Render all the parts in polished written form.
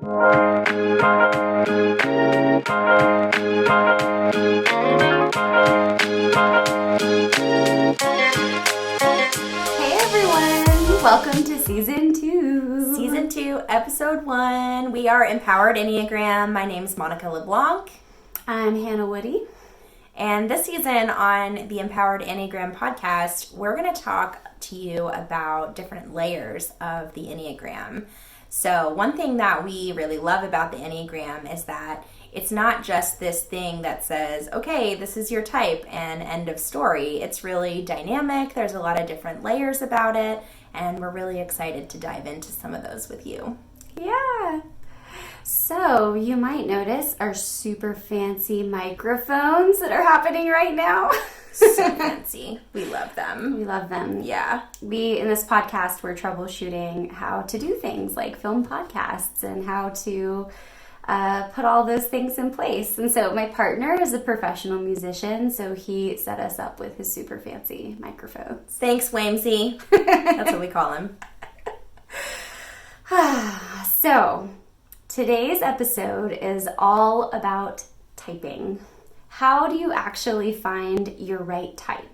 Welcome to Season 2. Season 2, Episode 1. We are Empowered Enneagram. My name is Monica LeBlanc. I'm Hannah Woody. And this season on the Empowered Enneagram podcast, we're going to talk to you about different layers of the Enneagram. So one thing that we really love about the Enneagram is that it's not just this thing that says, okay, this is your type and end of story. It's really dynamic. There's a lot of different layers about it. And we're really excited to dive into some of those with you. Yeah. So you might notice our super fancy microphones that are happening right now. So fancy. We love them. We love them. Yeah. In this podcast, we're troubleshooting how to do things like film podcasts and how to put all those things in place. And so my partner is a professional musician, so he set us up with his super fancy microphones. Thanks, Wamesy. That's what we call him. So today's episode is all about typing. How do you actually find your right type?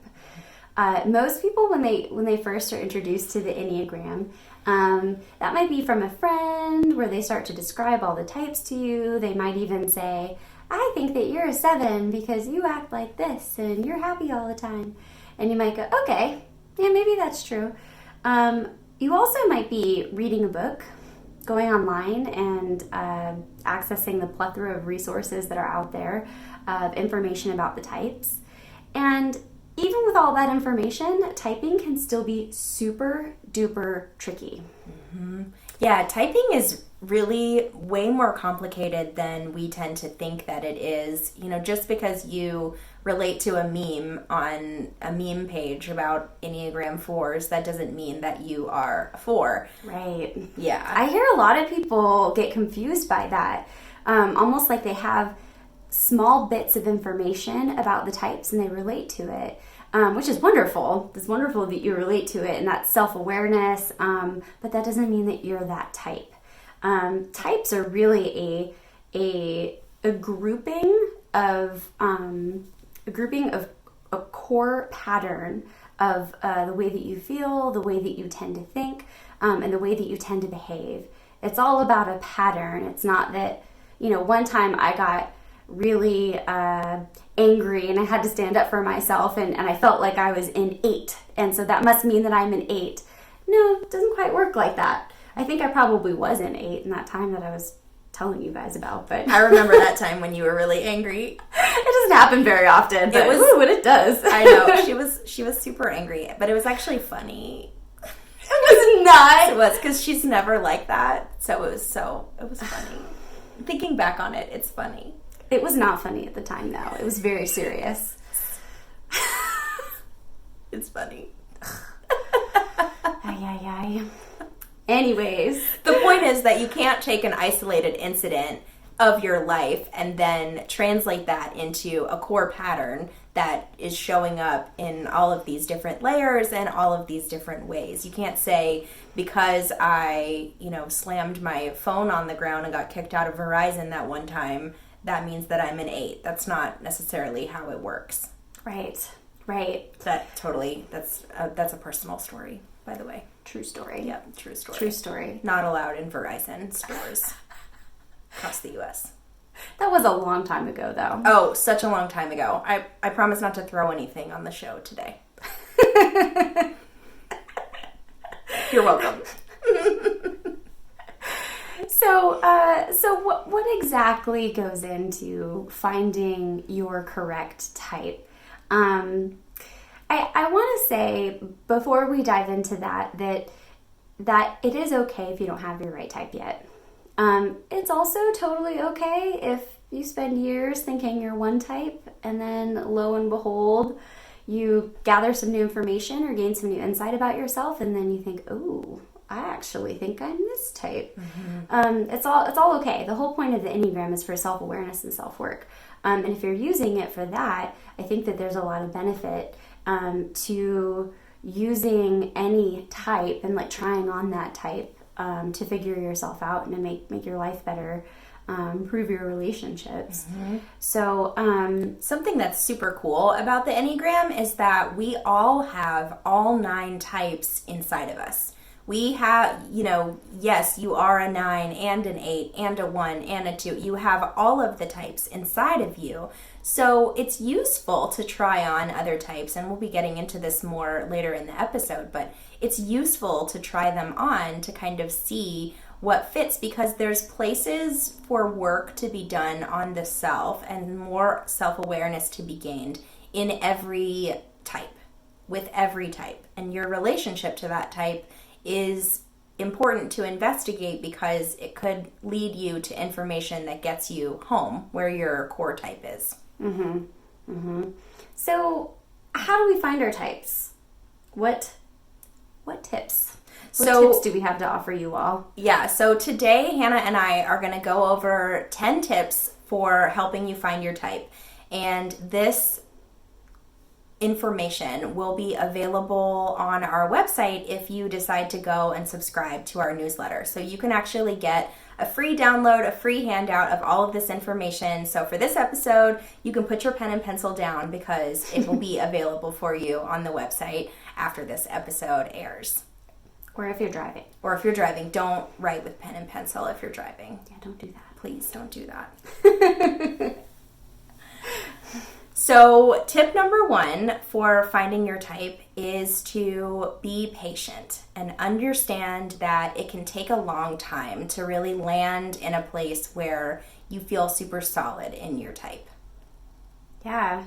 Most people, when they first are introduced to the Enneagram, that might be from a friend where they start to describe all the types to you. They might even say, I think that you're a 7 because you act like this and you're happy all the time. And you might go, okay, yeah, maybe that's true. You also might be reading a book, going online and accessing the plethora of resources that are out there of information about the types. And even with all that information, typing can still be super duper tricky. Mm-hmm. Yeah, typing is really way more complicated than we tend to think that it is. You know, just because you relate to a meme on a meme page about Enneagram 4s, that doesn't mean that you are a 4. Right. Yeah. I hear a lot of people get confused by that. Almost like they have small bits of information about the types and they relate to it, which is wonderful. It's wonderful that you relate to it and that's self-awareness, but that doesn't mean that you're that type. Types are really a grouping of a core pattern of the way that you feel, the way that you tend to think, and the way that you tend to behave. It's all about a pattern. It's not that, one time I got really angry and I had to stand up for myself and I felt like I was an 8. And so that must mean that I'm an 8. No, it doesn't quite work like that. I think I probably was an 8 in that time that I was telling you guys about, but I remember that time when you were really angry. It doesn't happen very often, but when it does. I know. She was super angry, but it was actually funny. It was not. It was because she's never like that. So it was funny. Thinking back on it, it's funny. It was not funny at the time, though. It was very serious. It's funny. Ay. Anyways. The point is that you can't take an isolated incident of your life and then translate that into a core pattern that is showing up in all of these different layers and all of these different ways. You can't say, because I, slammed my phone on the ground and got kicked out of Verizon that one time, that means that I'm an 8. That's not necessarily how it works. Right. That's a personal story, by the way. True story. Yep, true story. True story. Not allowed in Verizon stores across the U.S. That was a long time ago, though. Oh, such a long time ago. I promise not to throw anything on the show today. You're welcome. So what exactly goes into finding your correct type? I want to say, before we dive into that it is okay if you don't have your right type yet. It's also totally okay if you spend years thinking you're one type, and then lo and behold, you gather some new information or gain some new insight about yourself, and then you think, oh, I actually think I'm this type. Mm-hmm. It's all okay. The whole point of the Enneagram is for self-awareness and self-work. And if you're using it for that, I think that there's a lot of benefit to using any type and like trying on that type to figure yourself out and to make your life better, improve your relationships. So something that's super cool about the Enneagram is that we all have all 9 types inside of us. We have, yes, you are a 9 and an 8 and a 1 and a 2. You have all of the types inside of you. So it's useful to try on other types, and we'll be getting into this more later in the episode, but it's useful to try them on to kind of see what fits, because there's places for work to be done on the self and more self-awareness to be gained in every type, with every type. And your relationship to that type is important to investigate, because it could lead you to information that gets you home where your core type is. So how do we find our types? What tips? What tips do we have to offer you all? Yeah, so today Hannah and I are going to go over 10 tips for helping you find your type. And this information will be available on our website if you decide to go and subscribe to our newsletter. So you can actually get a free download, a free handout of all of this information. So for this episode, you can put your pen and pencil down, because it will be available for you on the website after this episode airs. Or if you're driving. Or if you're driving, don't write with pen and pencil if you're driving. Yeah, don't do that. Please don't do that. So tip number 1 for finding your type is to be patient and understand that it can take a long time to really land in a place where you feel super solid in your type. Yeah.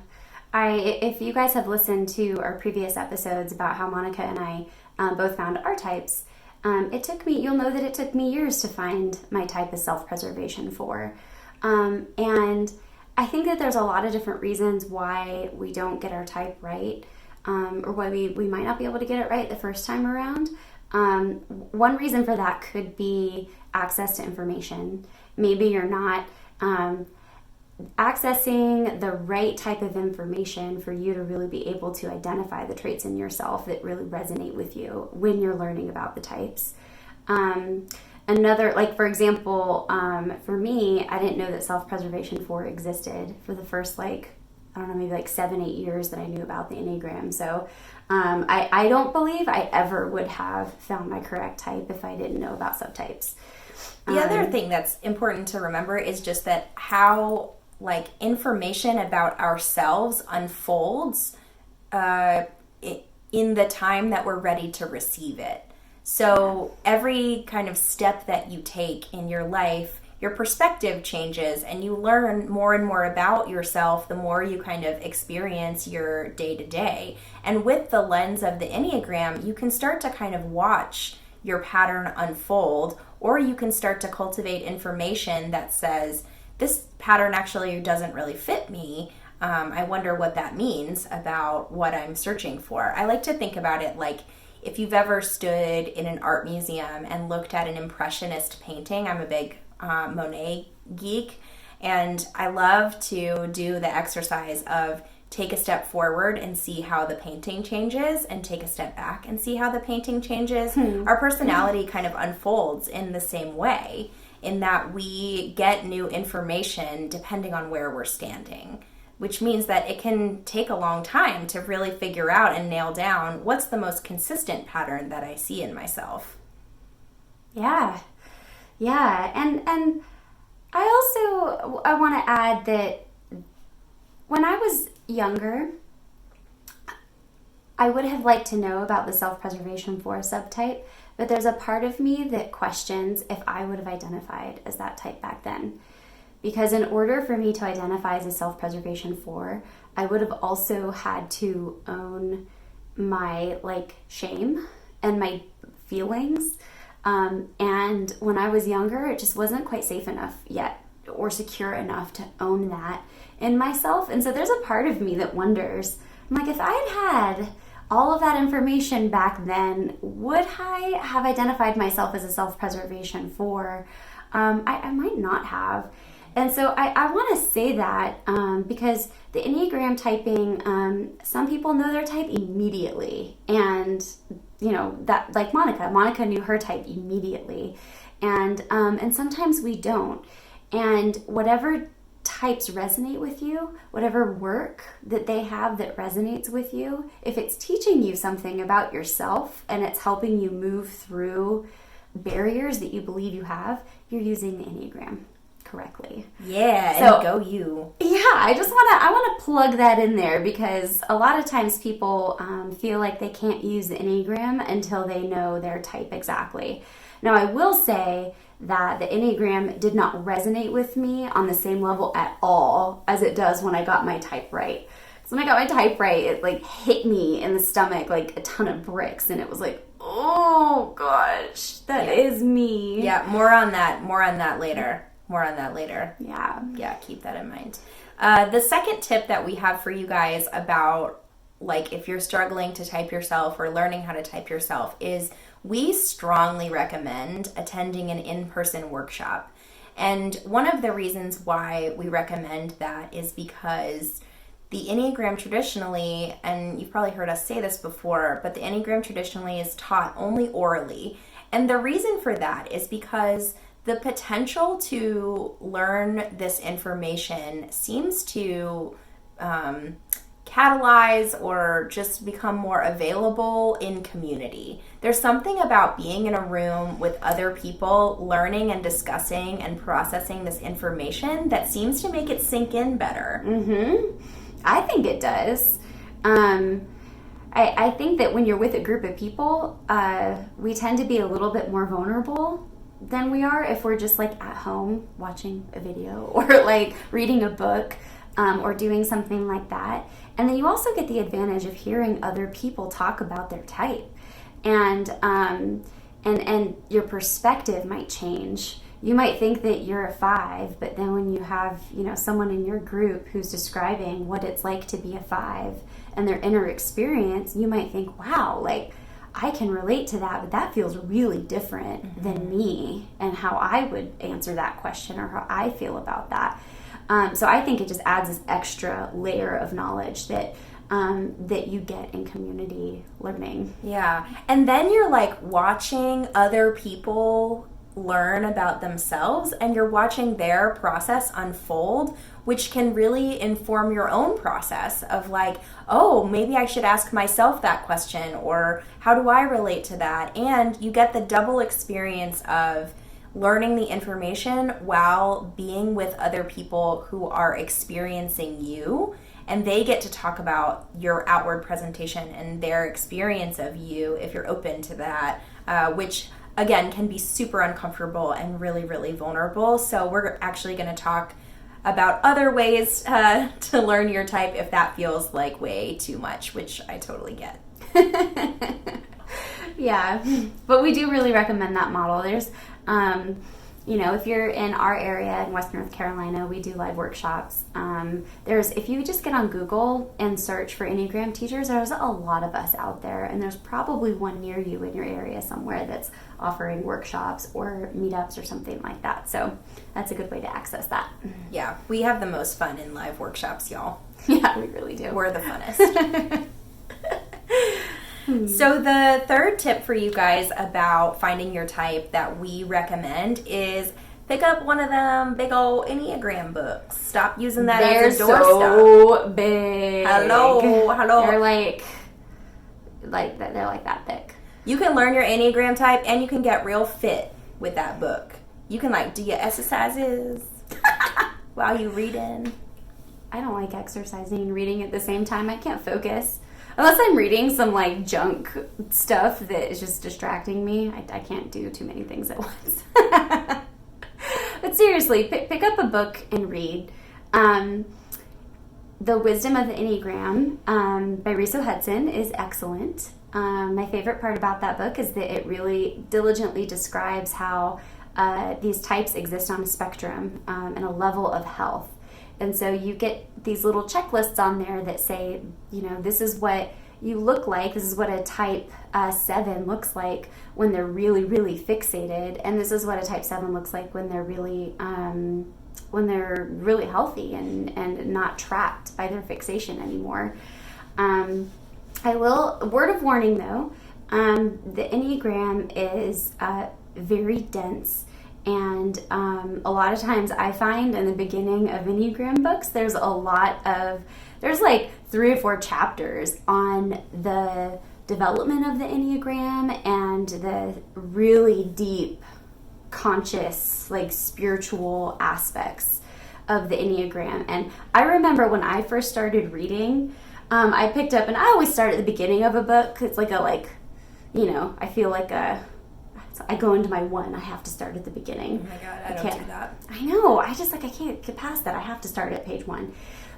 If you guys have listened to our previous episodes about how Monica and I both found our types, you'll know that it took me years to find my type of self-preservation 4. And I think that there's a lot of different reasons why we don't get our type right, or why we might not be able to get it right the first time around. One reason for that could be access to information. Maybe you're not accessing the right type of information for you to really be able to identify the traits in yourself that really resonate with you when you're learning about the types. For example, for me, I didn't know that self-preservation 4 existed for the first, maybe 7-8 years that I knew about the Enneagram. So I don't believe I ever would have found my correct type if I didn't know about subtypes. The other thing that's important to remember is just that how information about ourselves unfolds in the time that we're ready to receive it. So every kind of step that you take in your life, your perspective changes, and you learn more and more about yourself the more you kind of experience your day-to-day. And with the lens of the Enneagram, you can start to kind of watch your pattern unfold, or you can start to cultivate information that says, this pattern actually doesn't really fit me. I wonder what that means about what I'm searching for. I like to think about it like, if you've ever stood in an art museum and looked at an impressionist painting, I'm a big Monet geek, and I love to do the exercise of take a step forward and see how the painting changes, and take a step back and see how the painting changes. Our personality kind of unfolds in the same way, in that we get new information depending on where we're standing, which means that it can take a long time to really figure out and nail down what's the most consistent pattern that I see in myself. Yeah. And I want to add that when I was younger, I would have liked to know about the self-preservation 4 subtype, but there's a part of me that questions if I would have identified as that type back then. Because in order for me to identify as a self-preservation 4, I would have also had to own my shame and my feelings. And when I was younger, it just wasn't quite safe enough yet or secure enough to own that in myself. And so there's a part of me that wonders, I'm like, if I had all of that information back then, would I have identified myself as a self-preservation 4? I might not have. And so I want to say that because the Enneagram typing, some people know their type immediately. And, that like Monica knew her type immediately. And sometimes we don't. And whatever types resonate with you, whatever work that they have that resonates with you, if it's teaching you something about yourself and it's helping you move through barriers that you believe you have, you're using the Enneagram correctly. Yeah, so, and go you. Yeah, I want to plug that in there because a lot of times people feel like they can't use the Enneagram until they know their type exactly. Now, I will say that the Enneagram did not resonate with me on the same level at all as it does when I got my type right. So when I got my type right, it like hit me in the stomach like a ton of bricks, and it was like, oh gosh, that is me. Yeah, more on that later. Yeah, keep that in mind. The second tip that we have for you guys about, like, if you're struggling to type yourself or learning how to type yourself is we strongly recommend attending an in-person workshop. And one of the reasons why we recommend that is because the Enneagram traditionally, and you've probably heard us say this before, but the Enneagram traditionally is taught only orally. And the reason for that is because the potential to learn this information seems to catalyze or just become more available in community. There's something about being in a room with other people, learning and discussing and processing this information that seems to make it sink in better. Mm-hmm. I think it does. I think that when you're with a group of people, we tend to be a little bit more vulnerable than we are if we're just like at home watching a video or like reading a book or doing something like that. And then you also get the advantage of hearing other people talk about their type, and your perspective might change. You might think that you're a 5, but then when you have, someone in your group who's describing what it's like to be a 5 and their inner experience, you might think, wow, like I can relate to that, but that feels really different than me and how I would answer that question or how I feel about that. So I think it just adds this extra layer of knowledge that you get in community learning. Yeah. And then you're like watching other people learn about themselves and you're watching their process unfold, which can really inform your own process of like, oh, maybe I should ask myself that question, or how do I relate to that? And you get the double experience of learning the information while being with other people who are experiencing you, and they get to talk about your outward presentation and their experience of you if you're open to that, which again can be super uncomfortable and really, really vulnerable. So we're actually going to talk about other ways to learn your type if that feels like way too much, which I totally get. Yeah, but we do really recommend that model. There's if you're in our area in West North Carolina, we do live workshops. If you just get on Google and search for Enneagram teachers, there's a lot of us out there, and there's probably one near you in your area somewhere that's offering workshops or meetups or something like that. So that's a good way to access that. Yeah, we have the most fun in live workshops, y'all. Yeah, we really do. We're the funnest. So the third tip for you guys about finding your type that we recommend is pick up one of them big old Enneagram books. Stop using that as a doorstop. They're so big. Hello. They're like that thick. You can learn your Enneagram type and you can get real fit with that book. You can do your exercises while you reading. I don't like exercising and reading at the same time. I can't focus. Unless I'm reading some junk stuff that is just distracting me, I can't do too many things at once. But seriously, pick up a book and read. The Wisdom of the Enneagram by Riso Hudson is excellent. My favorite part about that book is that it really diligently describes how these types exist on a spectrum and a level of health. And so you get these little checklists on there that say, this is what you look like. This is what a type 7 looks like when they're really, really fixated. And this is what a type 7 looks like when they're really really healthy and not trapped by their fixation anymore. Word of warning though, the Enneagram is very dense. And a lot of times I find in the beginning of Enneagram books, there's like 3 or 4 chapters on the development of the Enneagram and the really deep, conscious, like spiritual aspects of the Enneagram. And I remember when I first started reading, I picked up, and I always start at the beginning of a book. It's like I feel like I go into my 1, I have to start at the beginning. Oh my God, I don't do that. I know, I can't get past that. I have to start at page 1.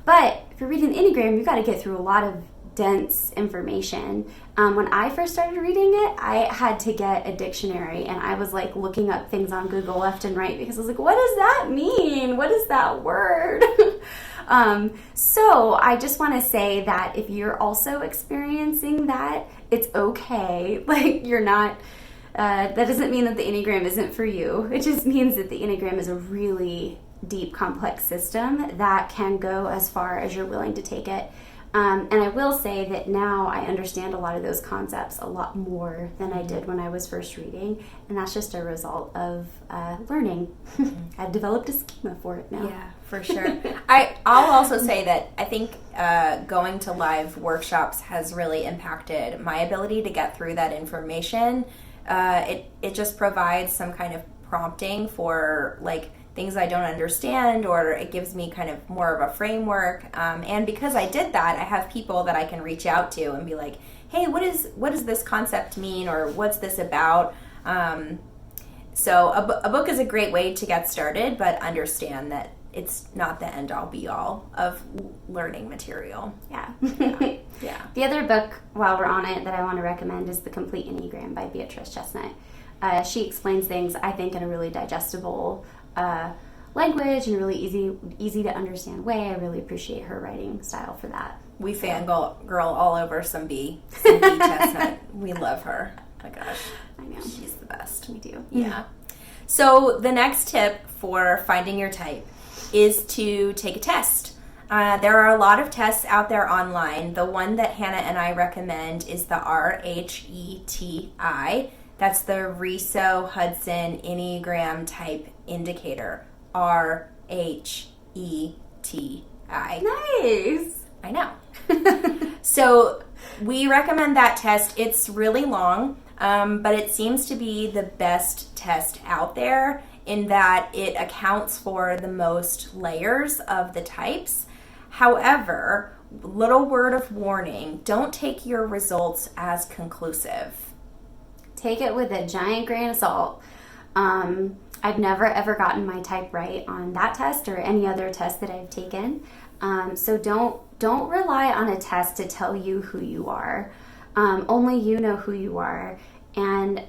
But if you're reading the Enneagram, you've got to get through a lot of dense information. When I first started reading it, I had to get a dictionary, and I was like looking up things on Google left and right because I was like, what does that mean? What is that word? So I just want to say that if you're also experiencing that, it's okay. Like, you're not, that doesn't mean that the Enneagram isn't for you. It just means that the Enneagram is a really deep, complex system that can go as far as you're willing to take it. And I will say that now I understand a lot of those concepts a lot more than I did when I was first reading, and that's just a result of learning. I've developed a schema for it now. Yeah, for sure. I'll also say that I think going to live workshops has really impacted my ability to get through that information. It just provides some kind of prompting for like things I don't understand, or it gives me kind of more of a framework. And because I did that, I have people that I can reach out to and be like, hey, what does this concept mean, or what's this about? So a book is a great way to get started, but understand that it's not the end-all be-all of learning material. Yeah. Yeah. The other book, while we're on it, that I want to recommend is The Complete Enneagram by Beatrice Chestnut. She explains things, I think, in a really digestible language and really easy to understand way. I really appreciate her writing style for that. We fangirl all over some B Chestnut. We love her. Oh my gosh. I know. She's the best. We do. Yeah. So the next tip for finding your type is to take a test. There are a lot of tests out there online. The one that Hannah and I recommend is the RHETI. That's the Riso Hudson Enneagram Type Indicator. RHETI. Nice. I know. So we recommend that test. It's really long, but it seems to be the best test out there in that it accounts for the most layers of the types. However, little word of warning, don't take your results as conclusive. Take it with a giant grain of salt. I've never ever gotten my type right on that test or any other test that I've taken. So don't rely on a test to tell you who you are. Only you know who you are. And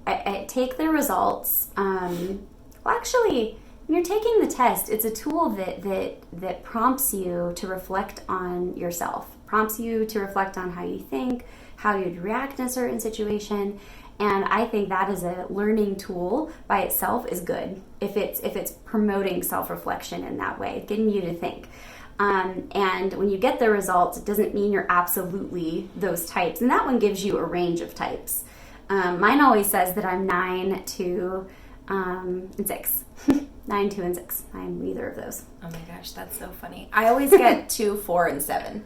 I take the results. Actually, when you're taking the test, it's a tool that prompts you to reflect on yourself, prompts you to reflect on how you think, how you'd react in a certain situation. And I think that is a learning tool by itself is good if it's promoting self-reflection in that way, getting you to think. And when you get the results, it doesn't mean you're absolutely those types. And that one gives you a range of types. Mine always says that I'm 9, 2, and 6. 9, 2, and 6. I'm neither of those. Oh my gosh, that's so funny. I always get 2, 4, and 7.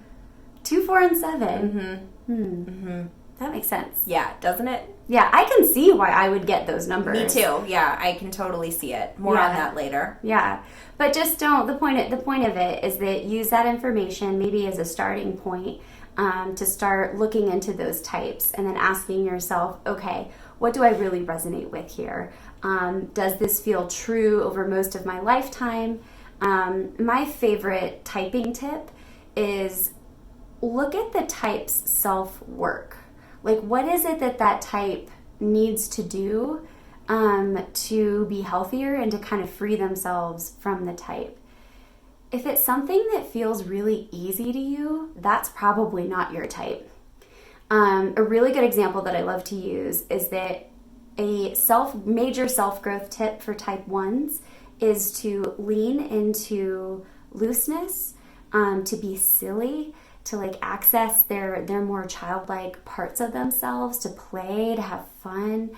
2, 4, and 7. Mm-hmm. Mm-hmm. That makes sense. Yeah, doesn't it? Yeah, I can see why I would get those numbers. Me too. Yeah, I can totally see it. More on that later. Yeah, but just don't. The point of it is that use that information maybe as a starting point to start looking into those types and then asking yourself, okay, what do I really resonate with here? Does this feel true over most of my lifetime? My favorite typing tip is look at the type's self-work. Like, what is it that type needs to do to be healthier and to kind of free themselves from the type? If it's something that feels really easy to you, that's probably not your type. A really good example that I love to use is that a major self-growth tip for type 1s is to lean into looseness, to be silly, to like access their more childlike parts of themselves, to play, to have fun.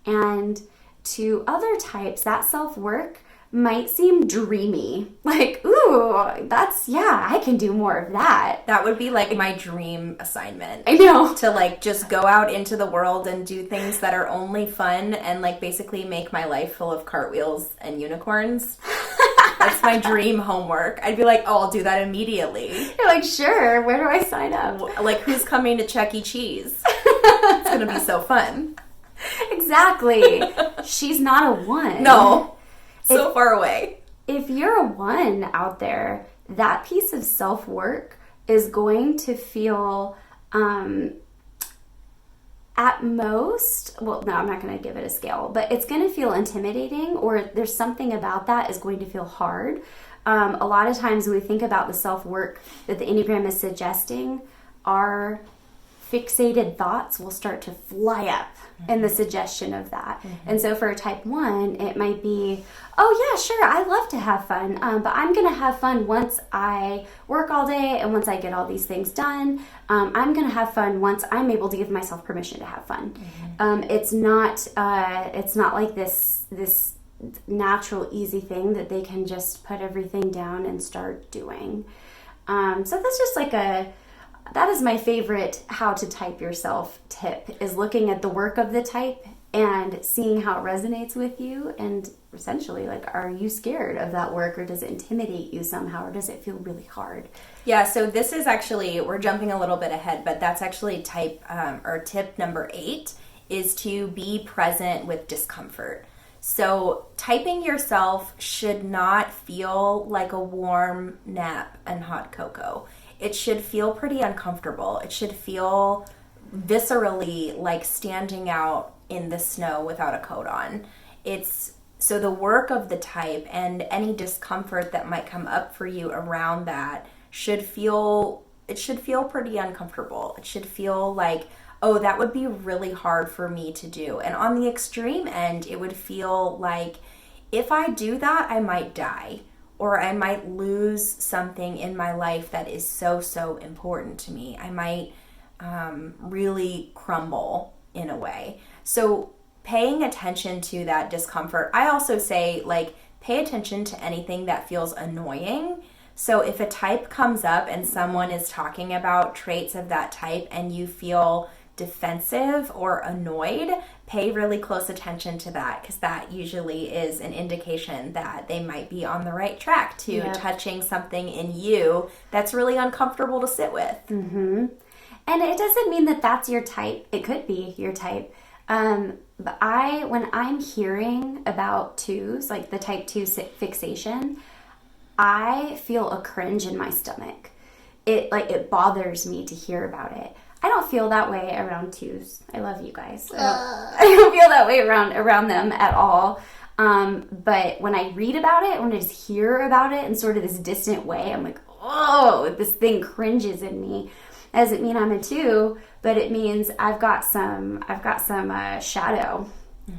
And to other types, that self-work might seem dreamy. Like, ooh, I can do more of that. That would be like my dream assignment. I know. To like just go out into the world and do things that are only fun and like basically make my life full of cartwheels and unicorns. That's my dream homework. I'd be like, oh, I'll do that immediately. You're like, sure, where do I sign up? Like, who's coming to Chuck E. Cheese? It's going to be so fun. Exactly. She's not a 1. No. So far away. If you're a 1 out there, that piece of self-work is going to feel, at most, well, no, I'm not going to give it a scale, but it's going to feel intimidating, or there's something about that is going to feel hard. A lot of times when we think about the self-work that the Enneagram is suggesting, our fixated thoughts will start to fly up in the suggestion of that. And so for a type 1, it might be, oh yeah, sure, I love to have fun, but I'm going to have fun once I work all day and once I get all these things done. I'm going to have fun once I'm able to give myself permission to have fun. It's not like this natural, easy thing that they can just put everything down and start doing. So that's just like that is my favorite how to type yourself tip, is looking at the work of the type and seeing how it resonates with you, and essentially, like, are you scared of that work, or does it intimidate you somehow, or does it feel really hard? Yeah, so this is actually, we're jumping a little bit ahead, but that's actually tip number 8, is to be present with discomfort. So typing yourself should not feel like a warm nap and hot cocoa. It should feel pretty uncomfortable. It should feel viscerally like standing out in the snow without a coat on. So the work of the type and any discomfort that might come up for you around that should feel pretty uncomfortable. It should feel like, oh, that would be really hard for me to do. And on the extreme end, it would feel like, if I do that, I might die, or I might lose something in my life that is so, so important to me. I might really crumble in a way. So paying attention to that discomfort. I also say, like, pay attention to anything that feels annoying. So if a type comes up and someone is talking about traits of that type and you feel defensive or annoyed, pay really close attention to that, because that usually is an indication that they might be on the right track to touching something in you that's really uncomfortable to sit with. Mm-hmm. And it doesn't mean that that's your type. It could be your type. But when I'm hearing about 2s, like the type 2 fixation, I feel a cringe in my stomach. It bothers me to hear about it. I don't feel that way around 2s. I love you guys. I don't feel that way around them at all. But when I read about it, when I just hear about it in sort of this distant way, I'm like, oh, this thing cringes in me. That doesn't mean I'm a 2, but it means I've got some shadow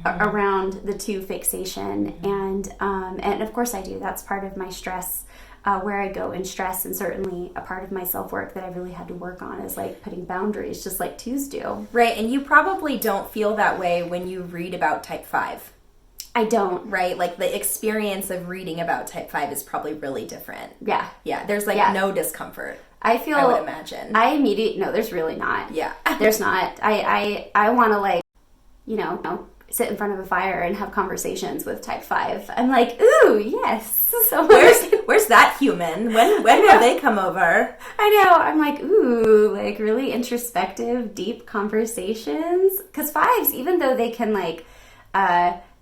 around the 2 fixation, and of course I do. That's part of my stress. Where I go in stress, and certainly a part of my self-work that I really had to work on is like putting boundaries, just like 2s do. Right, and you probably don't feel that way when you read about type 5. I don't. Right, like the experience of reading about type 5 is probably really different. Yeah. Yeah, there's no discomfort. I would imagine. No, there's really not. Yeah. There's not. I want to, like, sit in front of a fire and have conversations with type 5. I'm like, ooh, yes. So where's that human? When will they come over? I know. I'm like, ooh, like really introspective, deep conversations. Because 5s, even though they can, like,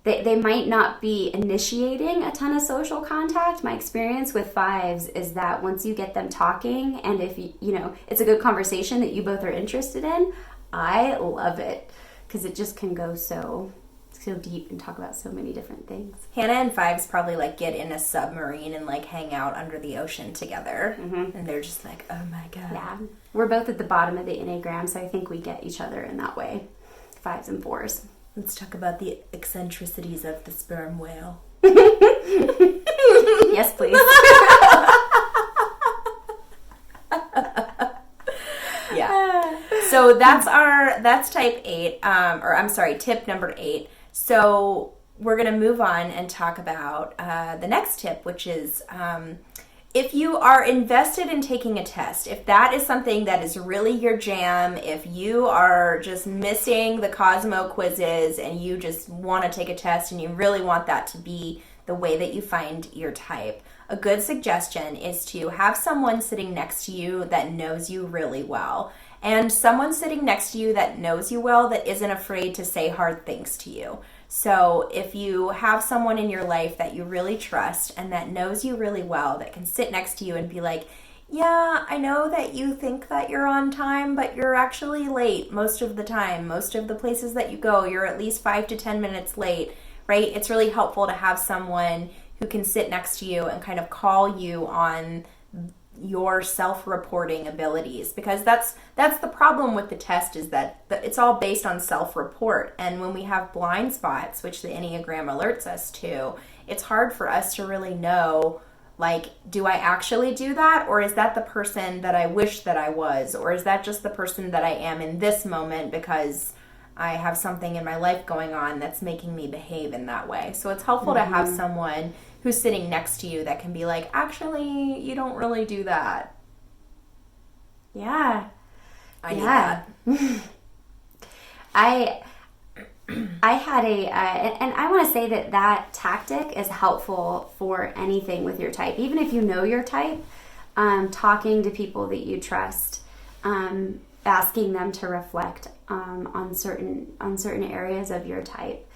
they might not be initiating a ton of social contact, my experience with 5s is that once you get them talking, and if it's a good conversation that you both are interested in, I love it. Because it just can go so deep and talk about so many different things. Hanna and 5s probably like get in a submarine and like hang out under the ocean together. Mm-hmm. And they're just like, oh my God. Yeah. We're both at the bottom of the Enneagram, so I think we get each other in that way. 5s and 4s. Let's talk about the eccentricities of the sperm whale. Yes, please. Yeah. So that's type 8, or I'm sorry, tip number 8. So we're going to move on and talk about the next tip, which is if you are invested in taking a test, if that is something that is really your jam, if you are just missing the Cosmo quizzes and you just want to take a test and you really want that to be the way that you find your type, a good suggestion is to have someone sitting next to you that knows you really well. And someone sitting next to you that knows you well that isn't afraid to say hard things to you. So if you have someone in your life that you really trust and that knows you really well, that can sit next to you and be like, yeah, I know that you think that you're on time, but you're actually late most of the time. Most of the places that you go, you're at least 5 to 10 minutes late, right? It's really helpful to have someone who can sit next to you and kind of call you on your self-reporting abilities, because that's the problem with the test, is that it's all based on self-report. And when we have blind spots, which the Enneagram alerts us to, it's hard for us to really know, like, do I actually do that, or is that the person that I wish that I was, or is that just the person that I am in this moment because I have something in my life going on that's making me behave in that way. So it's helpful to have someone who's sitting next to you that can be like, actually, you don't really do that. Yeah. I need that. I had and I want to say that tactic is helpful for anything with your type. Even if you know your type, talking to people that you trust, asking them to reflect on certain areas of your type.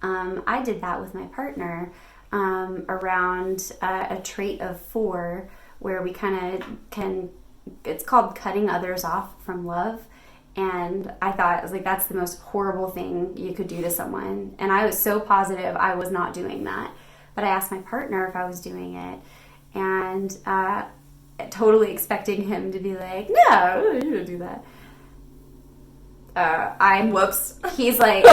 I did that with my partner around a trait of 4, where we kind of it's called cutting others off from love. And I was like, that's the most horrible thing you could do to someone. And I was so positive I was not doing that. But I asked my partner if I was doing it, and totally expecting him to be like, no, you don't do that. Whoops. He's like,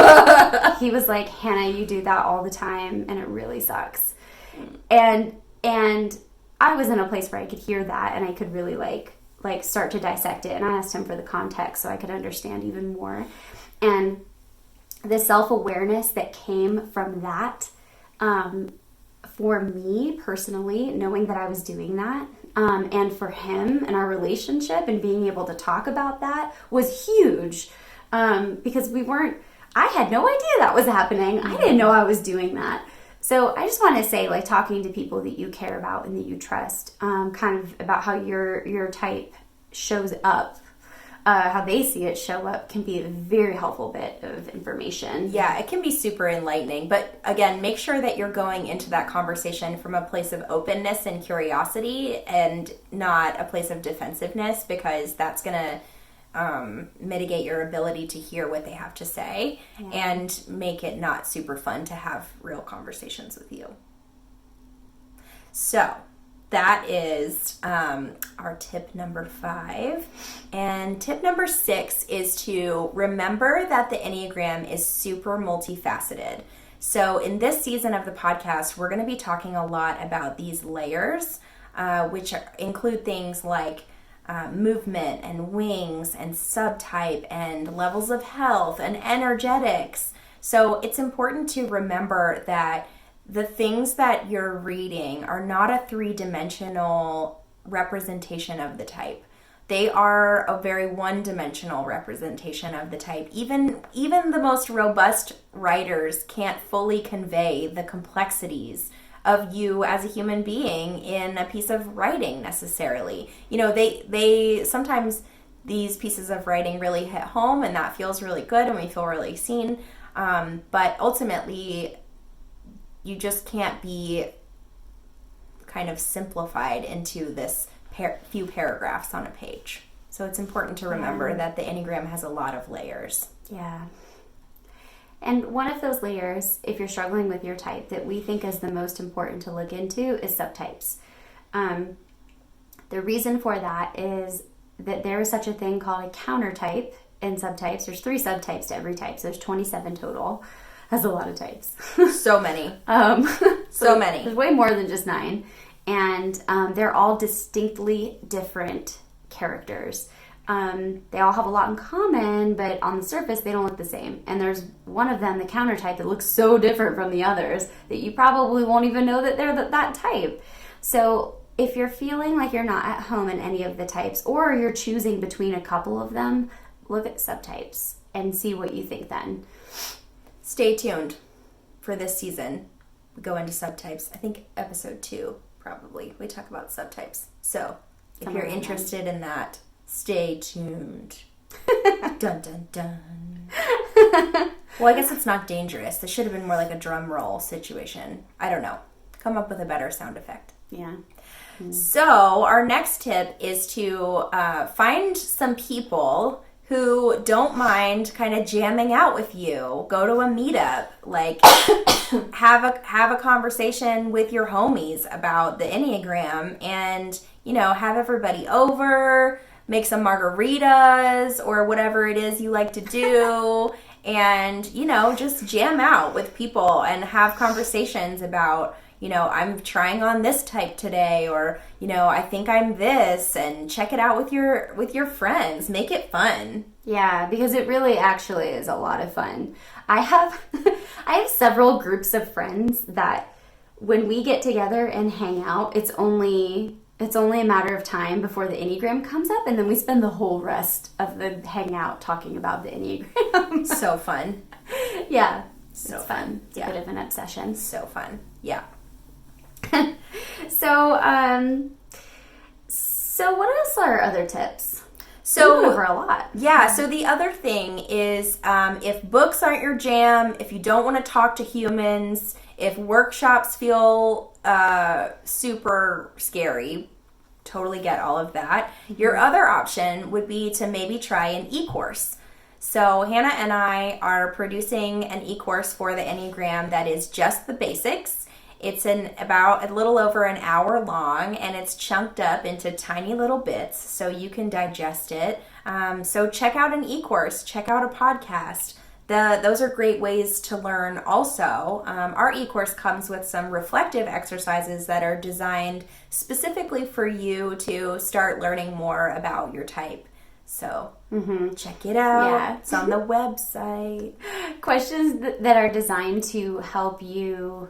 he was like, Hannah, you do that all the time, and it really sucks. And I was in a place where I could hear that, and I could really like start to dissect it. And I asked him for the context so I could understand even more. And the self-awareness that came from that, for me personally, knowing that I was doing that, and for him and our relationship and being able to talk about that was huge. Because I had no idea that was happening. I didn't know I was doing that. So I just want to say, like, talking to people that you care about and that you trust, kind of about how your type shows up, how they see it show up, can be a very helpful bit of information. Yeah, it can be super enlightening. But again, make sure that you're going into that conversation from a place of openness and curiosity and not a place of defensiveness, because that's going to mitigate your ability to hear what they have to say, and make it not super fun to have real conversations with you. So that is our tip number 5. And tip number 6 is to remember that the Enneagram is super multifaceted. So in this season of the podcast, we're going to be talking a lot about these layers, which include things like movement and wings and subtype and levels of health and energetics. So it's important to remember that the things that you're reading are not a 3-dimensional representation of the type. They are a very 1-dimensional representation of the type. Even the most robust writers can't fully convey the complexities of you as a human being in a piece of writing necessarily. You know, they sometimes these pieces of writing really hit home, and that feels really good, and we feel really seen. But ultimately, you just can't be kind of simplified into this few paragraphs on a page. So it's important to remember that the Enneagram has a lot of layers. Yeah. And one of those layers, if you're struggling with your type, that we think is the most important to look into is subtypes. The reason for that is that there is such a thing called a counter type in subtypes. There's 3 subtypes to every type, so there's 27 total. has a lot of types. So many. So many. There's way more than just 9. And they're all distinctly different characters. They all have a lot in common, but on the surface, they don't look the same. And there's one of them, the counter type, that looks so different from the others that you probably won't even know that they're that type. So if you're feeling like you're not at home in any of the types, or you're choosing between a couple of them, look at subtypes and see what you think then. Stay tuned for this season. We go into subtypes. I think episode 2, probably, we talk about subtypes. So if you're interested in that, stay tuned. Dun, dun, dun. Well, I guess it's not dangerous. This should have been more like a drum roll situation. I don't know. Come up with a better sound effect. Yeah. So our next tip is to find some people who don't mind kind of jamming out with you. Go to a meetup, like have a conversation with your homies about the Enneagram, and have everybody over, make some margaritas or whatever it is you like to do, and just jam out with people and have conversations about I'm trying on this type today, or I think I'm this, and check it out with your friends. Make it fun. Yeah, because it really actually is a lot of fun. I have several groups of friends that when we get together and hang out, it's only a matter of time before the Enneagram comes up, and then we spend the whole rest of the hangout talking about the Enneagram. So fun. Yeah, so it's fun. It's a bit of an obsession. So fun. Yeah. So what else are other tips? So we went over a lot. Yeah. So the other thing is, if books aren't your jam, if you don't want to talk to humans, if workshops feel super scary, totally get all of that. Mm-hmm. Your other option would be to maybe try an e-course. So Hanna and I are producing an e-course for the Enneagram that is just the basics. It's about a little over an hour long, and it's chunked up into tiny little bits so you can digest it. So check out an e-course, check out a podcast. Those are great ways to learn also. Our e-course comes with some reflective exercises that are designed specifically for you to start learning more about your type. So check it out. Yeah. It's on the website. Questions that are designed to help you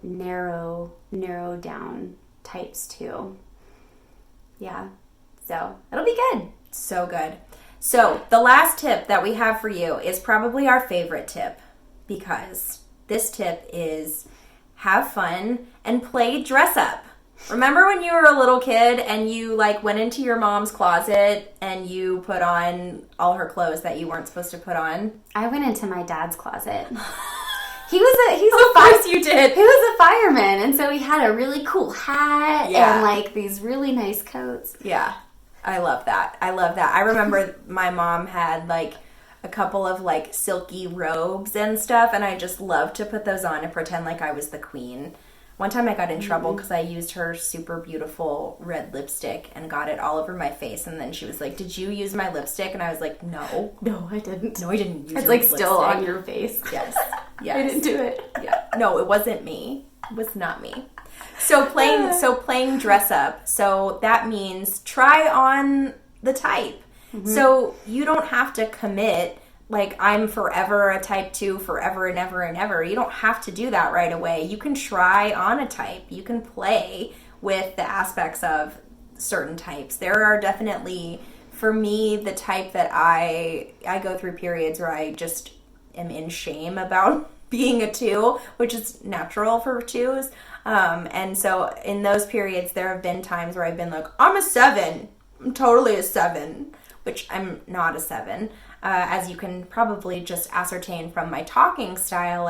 narrow down types too. Yeah. So it'll be good. So good. So the last tip that we have for you is probably our favorite tip, because this tip is have fun and play dress up. Remember when you were a little kid and you went into your mom's closet and you put on all her clothes that you weren't supposed to put on? I went into my dad's closet. He's Of course you did. He was a fireman, and so he had a really cool hat and these really nice coats. Yeah. I love that. I remember my mom had a couple of silky robes and stuff, and I just loved to put those on and pretend like I was the queen. One time I got in trouble because I used her super beautiful red lipstick and got it all over my face, and then she was like, "Did you use my lipstick?" And I was like, "No. No, I didn't. No, I didn't use it's your lipstick." It's still on your face. Yes. Yes. I didn't do it. Yeah. No, it wasn't me. It was not me. So playing dress up. So that means try on the type. Mm-hmm. So you don't have to commit I'm forever a type 2 forever and ever and ever. You don't have to do that right away. You can try on a type. You can play with the aspects of certain types. There are definitely, for me, the type that I go through periods where I just am in shame about being a 2, which is natural for 2s. And so in those periods, there have been times where I've been like, I'm a 7. I'm totally a 7, which I'm not a 7. As you can probably just ascertain from my talking style,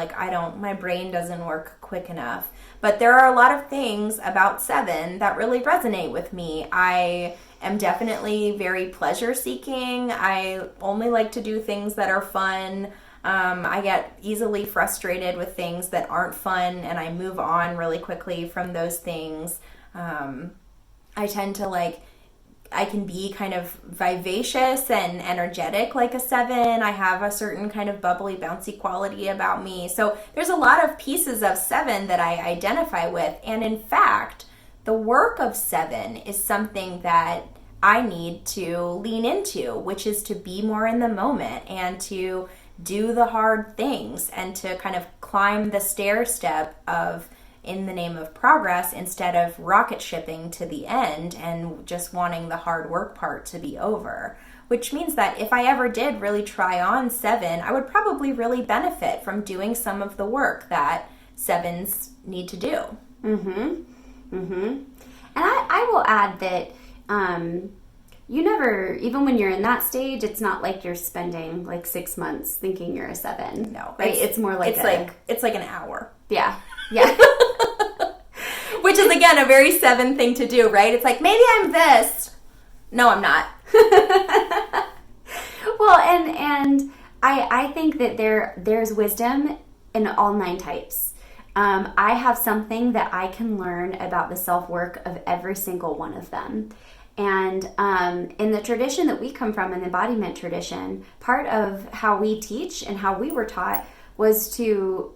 my brain doesn't work quick enough. But there are a lot of things about 7 that really resonate with me. I am definitely very pleasure seeking. I only like to do things that are fun. I get easily frustrated with things that aren't fun, and I move on really quickly from those things. I tend to I can be kind of vivacious and energetic like a 7. I have a certain kind of bubbly, bouncy quality about me. So there's a lot of pieces of 7 that I identify with. And in fact, the work of 7 is something that I need to lean into, which is to be more in the moment and to do the hard things and to kind of climb the stair step of in the name of progress instead of rocket shipping to the end and just wanting the hard work part to be over. Which means that if I ever did really try on 7, I would probably really benefit from doing some of the work that 7s need to do. And I will add that you never, even when you're in that stage, it's not like you're spending like 6 months thinking you're a 7. No, right? It's more like it's like an hour. Yeah. Which is again a very 7 thing to do, right? It's like, maybe I'm this. No, I'm not. Well, and I think that there's wisdom in all 9 types. I have something that I can learn about the self-work of every single one of them. And in the tradition that we come from, in the embodiment tradition, part of how we teach and how we were taught was to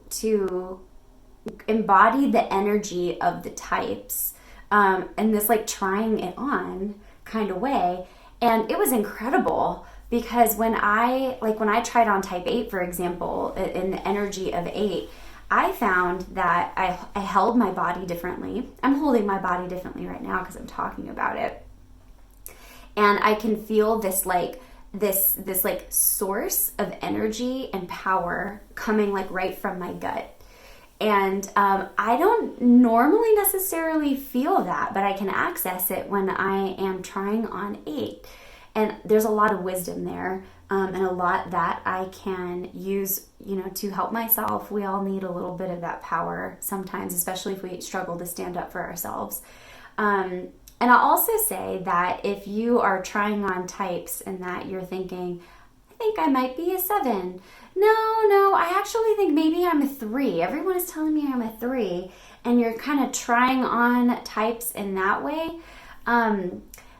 embody the energy of the types in this like trying it on kind of way. And it was incredible because when I tried on type 8, for example, in the energy of 8, I found that I held my body differently. I'm holding my body differently right now because I'm talking about it. And I can feel this source of energy and power coming like right from my gut. And I don't normally necessarily feel that, but I can access it when I am trying on 8. And there's a lot of wisdom there, and a lot that I can use, to help myself. We all need a little bit of that power sometimes, especially if we struggle to stand up for ourselves. And I'll also say that if you are trying on types and that you're thinking, I think I might be a 7. No, I actually think maybe I'm a 3. Everyone is telling me I'm a 3. And you're kind of trying on types in that way.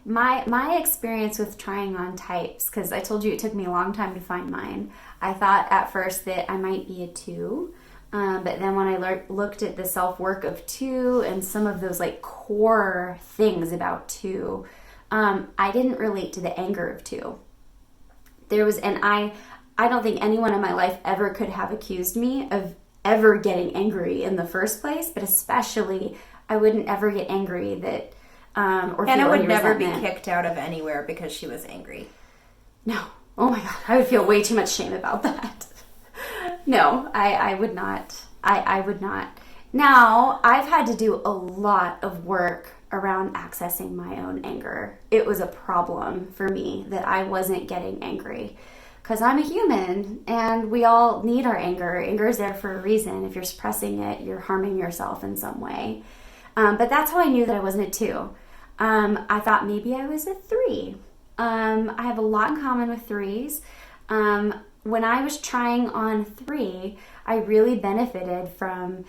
My experience with trying on types, because I told you it took me a long time to find mine. I thought at first that I might be a 2. But then when I looked at the self-work of 2 and some of those like core things about 2, I didn't relate to the anger of 2. I don't think anyone in my life ever could have accused me of ever getting angry in the first place, but especially I wouldn't ever get angry that or Hannah feel would any never resentment. be kicked out of anywhere because she was angry. No. Oh my God. I would feel way too much shame about that. No, I would not. I would not. Now, I've had to do a lot of work around accessing my own anger. It was a problem for me that I wasn't getting angry because I'm a human and we all need our anger. Anger is there for a reason. If you're suppressing it, you're harming yourself in some way. But that's how I knew that I wasn't a 2. I thought maybe I was a 3. I have a lot in common with 3s. When I was trying on 3, I really benefited from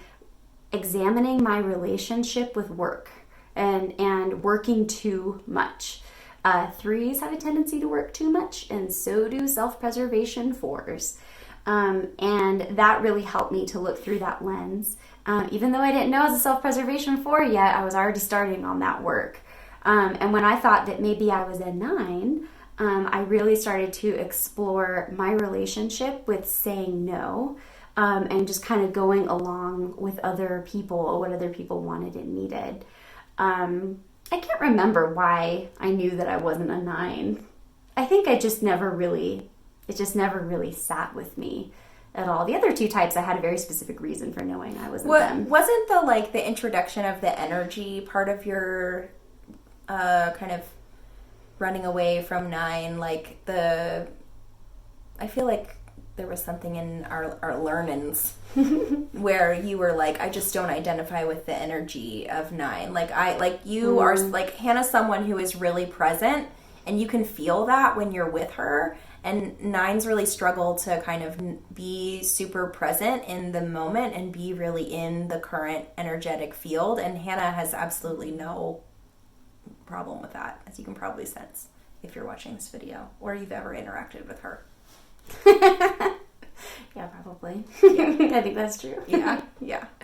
examining my relationship with work and working too much. 3s have a tendency to work too much, and so do self-preservation 4s. And that really helped me to look through that lens. Even though I didn't know I was a self-preservation 4 yet, I was already starting on that work. And when I thought that maybe I was a 9, I really started to explore my relationship with saying no, and just kind of going along with other people or what other people wanted and needed. I can't remember why I knew that I wasn't a 9. I think it just never really sat with me at all. The other 2 types, I had a very specific reason for knowing I wasn't them. Wasn't the introduction of the energy part of your kind of running away from 9, I feel like there was something in our learnings where you were like, I just don't identify with the energy of 9. You are like Hannah's someone who is really present, and you can feel that when you're with her. And 9s really struggle to kind of be super present in the moment and be really in the current energetic field. And Hannah has absolutely no problem with that, as you can probably sense if you're watching this video or you've ever interacted with her. Yeah, probably. Yeah. I think that's true. Yeah,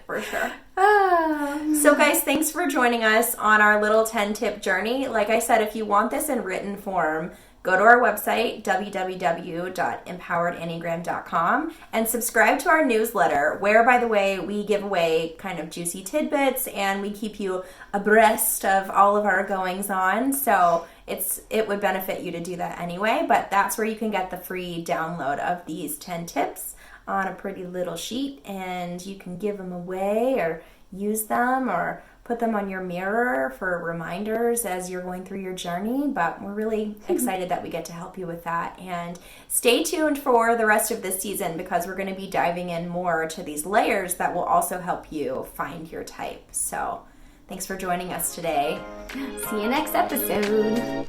for sure. So guys, thanks for joining us on our little 10-tip journey. Like I said, if you want this in written form, go to our website, www.empoweredenneagram.com, and subscribe to our newsletter, where, by the way, we give away kind of juicy tidbits and we keep you abreast of all of our goings on. So it would benefit you to do that anyway, but that's where you can get the free download of these 10 tips on a pretty little sheet, and you can give them away or use them or put them on your mirror for reminders as you're going through your journey. But we're really excited that we get to help you with that. And stay tuned for the rest of this season, because we're going to be diving in more to these layers that will also help you find your type. So thanks for joining us today. See you next episode.